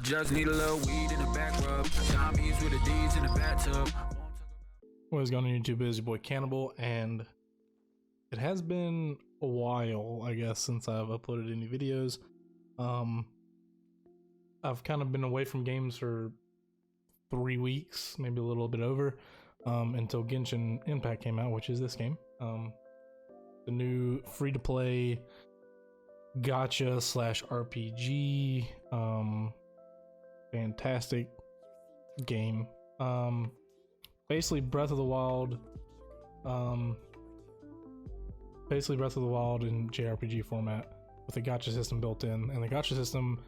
just need a little weed in the back rub. Zombies with the D's in the bathtub. What is going on YouTube? It's your boy Cannibal, and it has been a while, I guess, since I've uploaded any videos. I've kind of been away from games for 3 weeks, maybe a little bit over, until Genshin Impact came out, which is this game. The new free-to-play gacha slash RPG, fantastic game. Basically Breath of the Wild, in JRPG format with a gacha system built in, and the gacha system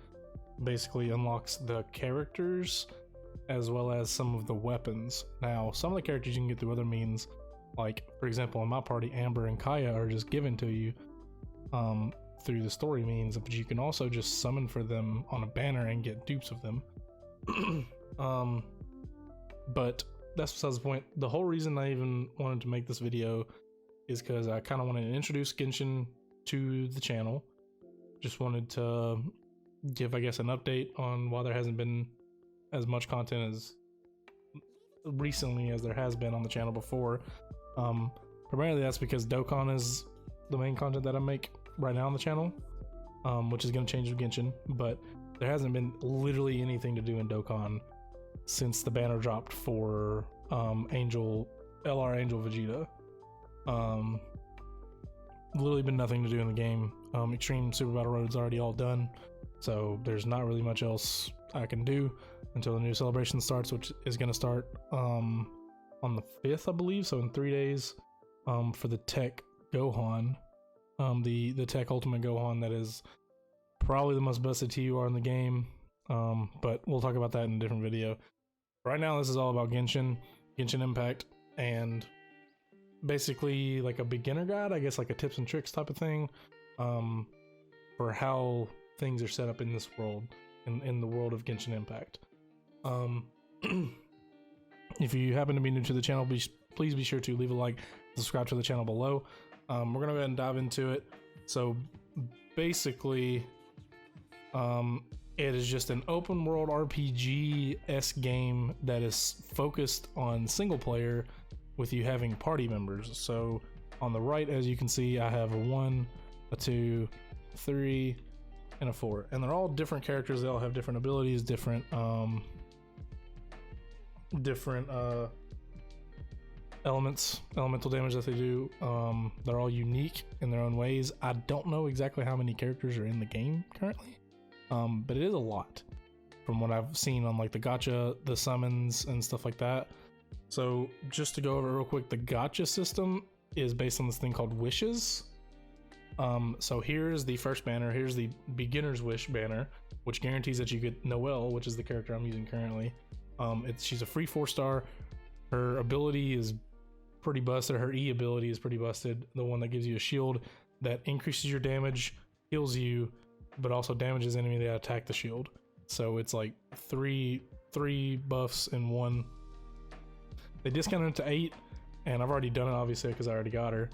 basically unlocks the characters as well as some of the weapons. Now, some of the characters you can get through other means, like for example in my party, Amber and Kaya are just given to you through the story means, but you can also just summon for them on a banner and get dupes of them. But that's besides the point. The whole reason I even wanted to make this video is because I kind of wanted to introduce Genshin to the channel. Just wanted to give, I guess, an update on why there hasn't been as much content as recently as there has been on the channel before. Primarily that's because Dokkan is the main content that I make right now on the channel, which is going to change with Genshin, but there hasn't been literally anything to do in Dokkan since the banner dropped for LR Angel Vegeta. Literally been nothing to do in the game. Extreme Super Battle Road's already all done, so there's not really much else I can do until the new celebration starts, which is going to start on the 5th, I believe, so in 3 days, for the Tech Gohan, the Tech Ultimate Gohan that is probably the most busted TUR in the game, but we'll talk about that in a different video. Right now this is all about Genshin Impact, and basically like a beginner guide, I guess, like a tips and tricks type of thing, for how things are set up in this world, in the world of Genshin Impact. If you happen to be new to the channel, please be sure to leave a like, subscribe to the channel below. We're gonna go ahead and dive into it. So basically, it is just an open world RPG-esque game that is focused on single player with you having party members. So on the right, as you can see, I have a 1, a 2, a 3, and a 4, and they're all different characters. They all have different abilities, different elemental damage that they do. They're all unique in their own ways. I don't know exactly how many characters are in the game currently, but it is a lot from what I've seen on like the gacha, the summons, and stuff like that. So just to go over real quick, the gacha system is based on this thing called wishes. So here's the first banner. Here's the beginner's wish banner, which guarantees that you get Noelle, which is the character I'm using currently. She's a free 4-star. Her ability is pretty busted. Her E ability is pretty busted. The one that gives you a shield that increases your damage, heals you, but also damages enemy that attack the shield. So it's like three buffs in one. They discounted it to 8, and I've already done it obviously because I already got her.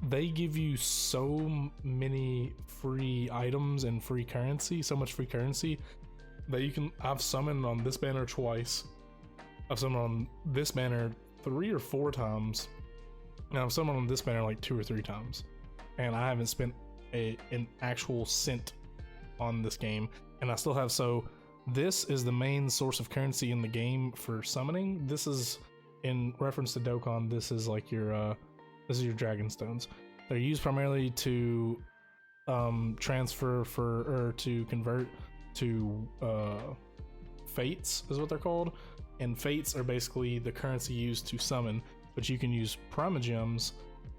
They give you so many free items and free currency, so much free currency that you can. I've summoned on this banner twice. I've summoned on this banner 3 or 4 times, and I've summoned on this banner like 2 or 3 times, and I haven't spent an actual cent on this game, and I still have. So this is the main source of currency in the game for summoning. This is in reference to Dokkan. This is like your this is your dragon stones. They're used primarily to transfer or to convert to fates is what they're called. And fates are basically the currency used to summon, but you can use primogems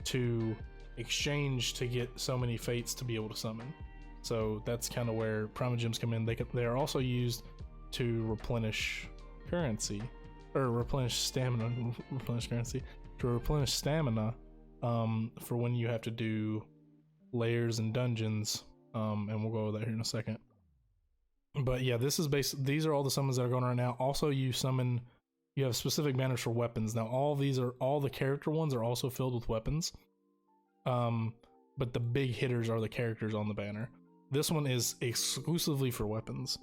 to exchange to get so many fates to be able to summon. So that's kind of where primogems come in. They are also used to replenish currency, or replenish stamina, for when you have to do layers and dungeons, and we'll go over that here in a second. But yeah, this is these are all the summons that are going right now. Also, you have specific banners for weapons. Now all the character ones are also filled with weapons, but the big hitters are the characters on the banner. This one is exclusively for weapons.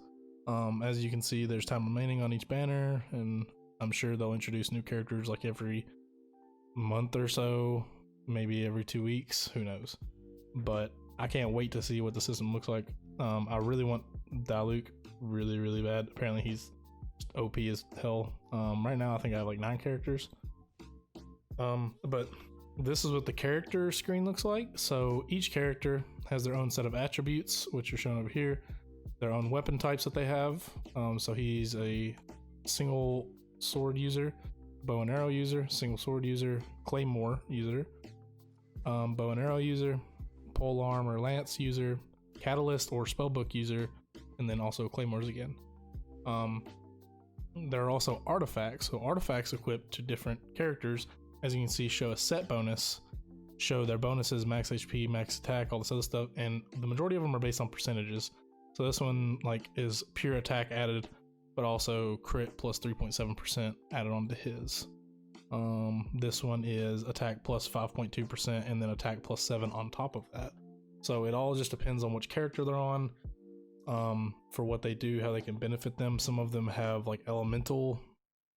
As you can see, there's time remaining on each banner, and I'm sure they'll introduce new characters like every month or so, maybe every 2 weeks, who knows. But I can't wait to see what the system looks like. I really want Diluc really bad. Apparently he's OP as hell. Right now I think I have like 9 characters. But this is what the character screen looks like. So each character has their own set of attributes, which are shown over here, their own weapon types that they have. So he's a single sword user, bow and arrow user, single sword user, claymore user, bow and arrow user, pole arm or lance user, catalyst or spellbook user, and then also claymores again. There are also artifacts. So artifacts equipped to different characters, as you can see, show a set bonus, show their bonuses, max HP, max attack, all this other stuff, and the majority of them are based on percentages. So this one like is pure attack added, but also crit plus 3.7% added on to his. This one is attack plus 5.2% and then attack plus 7 on top of that. So it all just depends on which character they're on, for what they do, how they can benefit them. Some of them have like elemental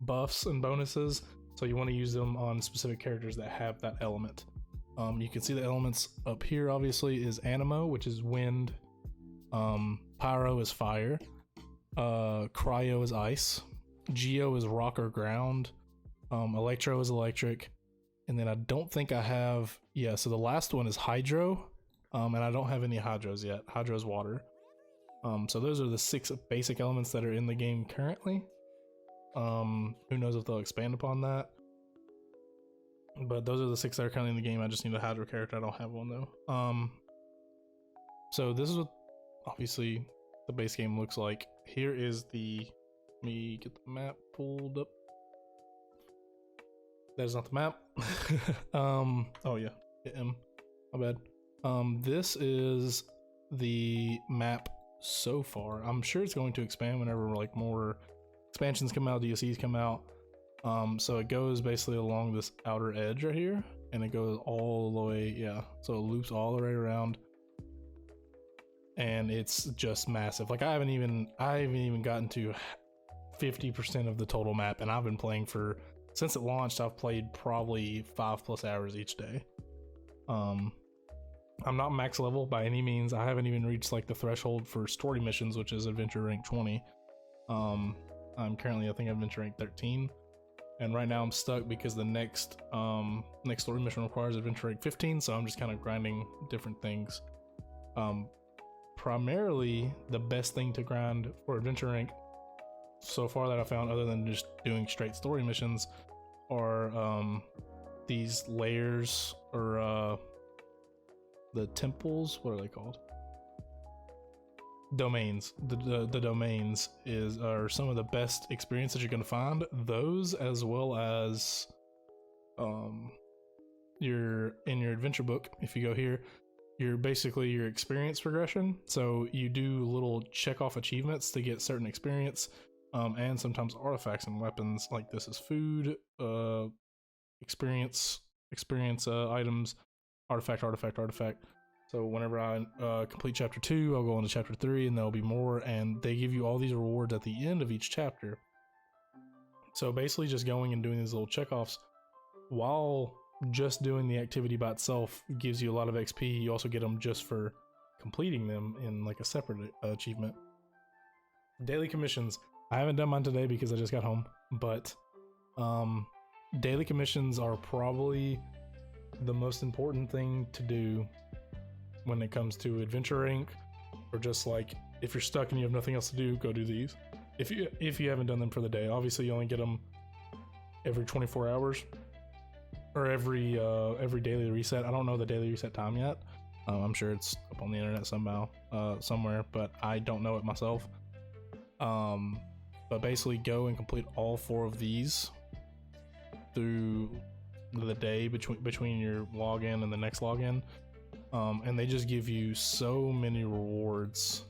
buffs and bonuses, so you want to use them on specific characters that have that element. You can see the elements up here obviously is Anemo, which is wind, Pyro is fire, Cryo is ice, Geo is rock or ground, Electro is electric, and then I don't think I have, yeah, so the last one is Hydro, and I don't have any Hydros yet. Hydro is water. So those are the 6 basic elements that are in the game currently. Who knows if they'll expand upon that, but those are the 6 that are currently in the game. I just need a Hydro character. I don't have one though. So this is what obviously the base game looks like. Here is the, let me get the map pulled up. That is not the map. Oh yeah, my bad. This is the map so far. I'm sure it's going to expand whenever like more expansions come out, DLCs come out. So it goes basically along this outer edge right here, and it goes all the way, yeah, so it loops all the way around, and it's just massive. Like I haven't even gotten to 50% of the total map, and I've been playing for, since it launched, I've played probably 5+ hours each day. I'm not max level by any means. I haven't even reached like the threshold for story missions, which is adventure rank 20. I'm currently, I think, adventure rank 13, and right now I'm stuck because the next story mission requires adventure rank 15, so I'm just kind of grinding different things. Primarily the best thing to grind for adventure rank so far that I found, other than just doing straight story missions, are these layers, or the temples, what are they called? Domains. The domains are some of the best experiences you're going to find. Those, as well as in your adventure book, if you go here, you're basically your experience progression. So you do little check off achievements to get certain experience, and sometimes artifacts and weapons. Like this is food, experience items, artifact. So whenever I complete chapter 2, I'll go on to chapter 3, and there'll be more, and they give you all these rewards at the end of each chapter. So basically just going and doing these little checkoffs while just doing the activity by itself gives you a lot of XP. You also get them just for completing them in like a separate achievement. Daily commissions. I haven't done mine today because I just got home, but daily commissions are probably the most important thing to do when it comes to adventure rank, or just like if you're stuck and you have nothing else to do, go do these. If you haven't done them for the day, obviously you only get them every 24 hours or every daily reset. I don't know the daily reset time yet. I'm sure it's up on the internet somehow, somewhere, but I don't know it myself. But basically go and complete all 4 of these through the day between your login and the next login, and they just give you so many rewards,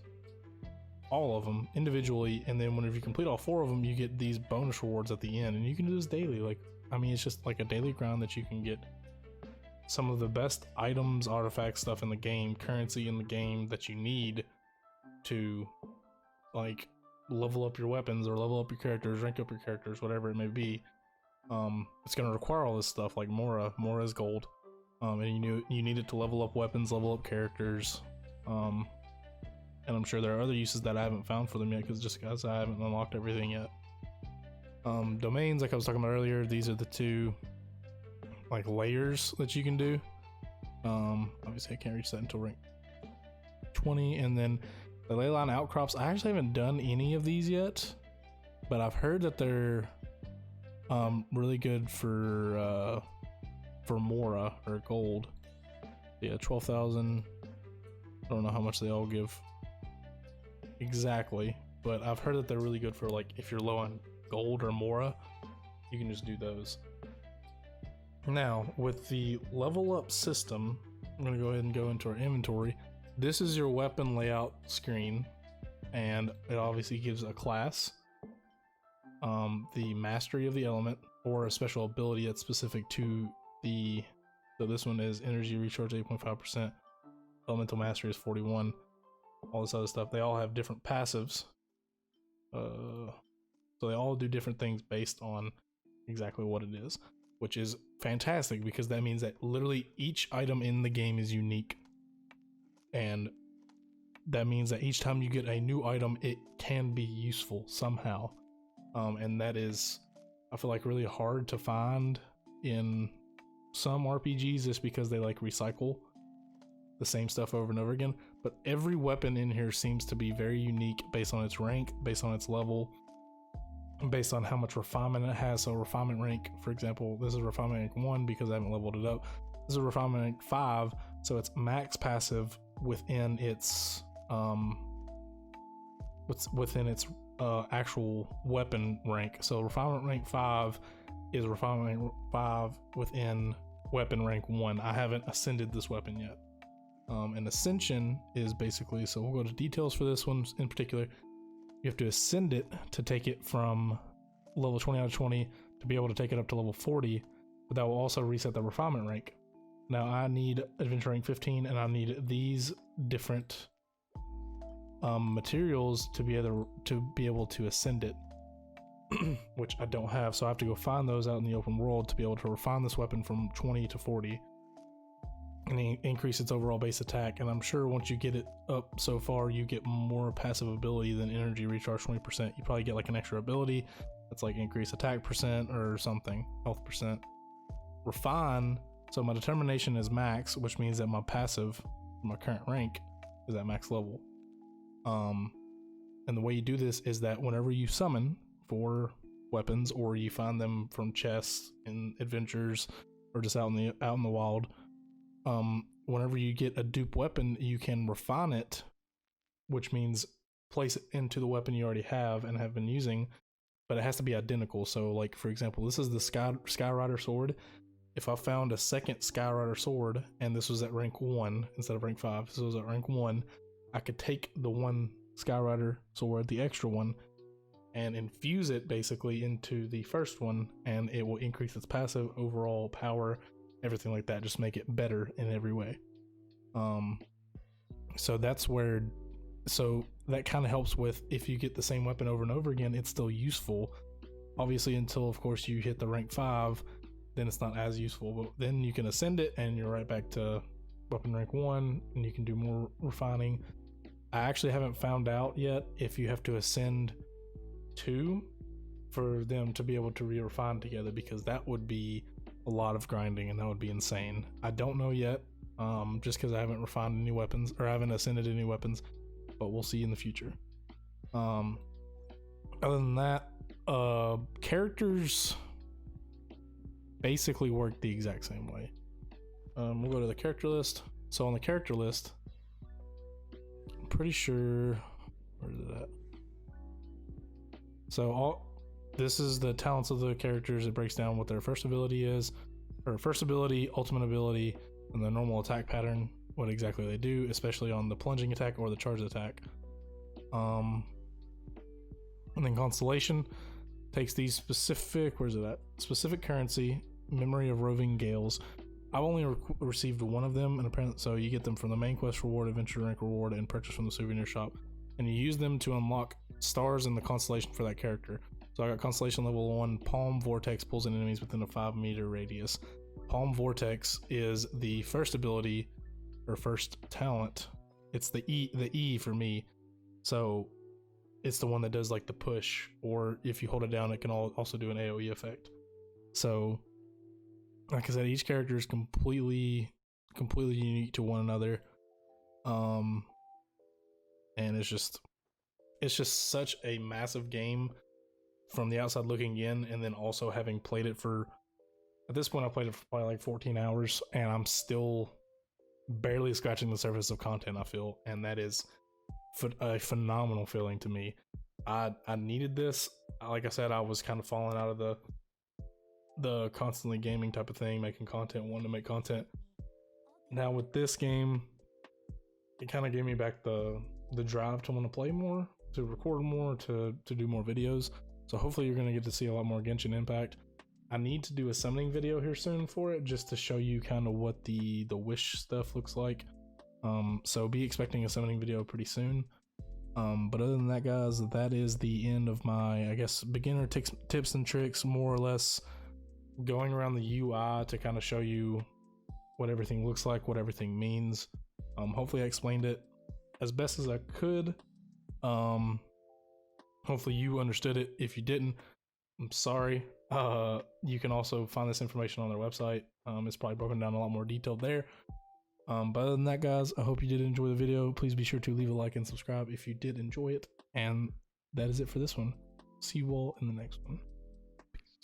all of them individually, and then whenever you complete all 4 of them, you get these bonus rewards at the end, and you can do this daily. Like, I mean, it's just like a daily grind that you can get some of the best items, artifacts, stuff in the game, currency in the game that you need to like level up your weapons or level up your characters, rank up your characters, whatever it may be, it's going to require all this stuff like Mora. Mora's gold. And you need it to level up weapons, level up characters. And I'm sure there are other uses that I haven't found for them yet because I haven't unlocked everything yet. Domains, like I was talking about earlier, these are the two like layers that you can do. Obviously I can't reach that until rank 20. And then the leyline outcrops, I actually haven't done any of these yet, but I've heard that they're really good for Mora or gold. Yeah, 12,000. I don't know how much they all give exactly, but I've heard that they're really good for like if you're low on gold or Mora, you can just do those. Now with the level up system, I'm gonna go ahead and go into our inventory. This is your weapon layout screen, and it obviously gives a class, the mastery of the element, or a special ability that's specific to the, so this one is energy recharge 8.5%, elemental mastery is 41, all this other stuff. They all have different passives, so they all do different things based on exactly what it is, which is fantastic because that means that literally each item in the game is unique, and that means that each time you get a new item it can be useful somehow, and that is, I feel like, really hard to find in some RPGs just because they like recycle the same stuff over and over again. But every weapon in here seems to be very unique based on its rank, based on its level, and based on how much refinement it has. So refinement rank, for example, this is refinement rank 1 because I haven't leveled it up. This is refinement rank 5, so it's max passive within its actual weapon rank. So refinement rank 5 is refinement rank 5 within weapon rank 1. I haven't ascended this weapon yet. And ascension is basically, so we'll go to details for this one in particular. You have to ascend it to take it from level 20 out of 20 to be able to take it up to level 40, but that will also reset the refinement rank. Now I need adventure rank 15, and I need these different materials to be able to ascend it, which I don't have, so I have to go find those out in the open world to be able to refine this weapon from 20 to 40 and increase its overall base attack. And I'm sure once you get it up so far, you get more passive ability than energy recharge 20%. You probably get like an extra ability that's like increase attack percent or something, health percent. Refine, so my determination is max, which means that my passive, my current rank, is at max level. And the way you do this is that whenever you summon for weapons, or you find them from chests in adventures or just out in the wild, whenever you get a dupe weapon, you can refine it, which means place it into the weapon you already have and have been using, but it has to be identical. So like, for example, this is the Skyrider sword. If I found a second Skyrider sword and this was at rank 1 instead of rank 5, this was at rank 1, I could take the one Skyrider sword, the extra one, and infuse it basically into the first one, and it will increase its passive, overall power, everything like that, just make it better in every way. So that's where, so that kind of helps with, if you get the same weapon over and over again, it's still useful, obviously, until of course you hit the rank 5, then it's not as useful, but then you can ascend it and you're right back to weapon rank 1, and you can do more refining. I actually haven't found out yet if you have to ascend 2 for them to be able to re-refine together, because that would be a lot of grinding and that would be insane. I don't know yet, just because I haven't refined any weapons, or I haven't ascended any weapons, but we'll see in the future. Other than that, characters basically work the exact same way. We'll go to the character list. So on the character list, I'm pretty sure, where is it at? So this is the talents of the characters. It breaks down what their first ability is, or first ability, ultimate ability, and the normal attack pattern, what exactly they do, especially on the plunging attack or the charge attack. And then constellation takes these specific, where's it at? Specific currency, memory of roving gales. I've only received one of them, and apparently, so you get them from the main quest reward, adventure rank reward, and purchase from the souvenir shop, and you use them to unlock stars in the constellation for that character. So I got constellation level 1, Palm Vortex pulls in enemies within a 5-meter radius. Palm Vortex is the first ability or first talent. It's the E for me. So it's the one that does like the push, or if you hold it down, it can also do an AoE effect. So like I said, each character is completely unique to one another. And it's just such a massive game from the outside looking in, and then also having played it for, at this point I played it for probably like 14 hours, and I'm still barely scratching the surface of content, I feel, and that is a phenomenal feeling to me. I needed this. Like I said, I was kind of falling out of the constantly gaming type of thing, making content, wanting to make content. Now with this game, it kind of gave me back the drive to want to play more, to record more, to do more videos. So hopefully you're going to get to see a lot more Genshin Impact. I need to do a summoning video here soon for it, just to show you kind of what the wish stuff looks like. So be expecting a summoning video pretty soon. But other than that, guys, that is the end of my, I guess, beginner tips and tricks, more or less going around the UI to kind of show you what everything looks like, what everything means. Hopefully I explained it as best as I could. Hopefully you understood it. If you didn't, I'm sorry. You can also find this information on their website. It's probably broken down a lot more detailed there. But other than that, guys, I hope you did enjoy the video. Please be sure to leave a like and subscribe if you did enjoy it. And that is it for this one. See you all in the next one.